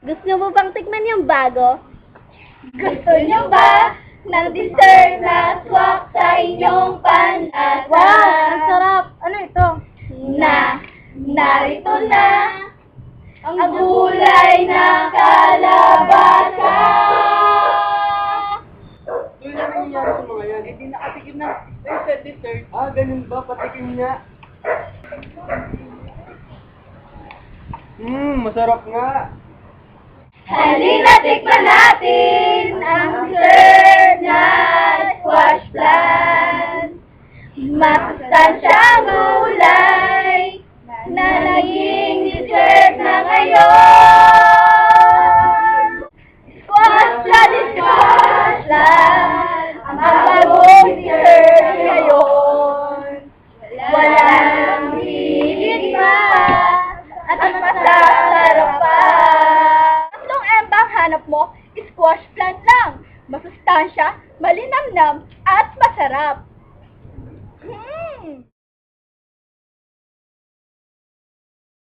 Gusto mo bang tikman yung bago? Gusto nyo ba ng dessert na swak sa inyong panlasa? Wow, ang sarap. Ano ito? Narito na ang gulay na kalabasa. Uy, ano nangyayari sa mga yan? Hindi nakatikim na. Ay, sa dessert. Ah, ganun ba? Patikim niya. Masarap nga. Halina tikman natin ang dessert na squash plant. Masustansyang gulay na naging dessert na ngayon. Squash plant is squash plant, ang bagong dessert ngayon. Walang higit pa at ang masasarap pa. Tatlong embang hanap mo, squash plant lang. Masustansya, malinamnam, at masarap.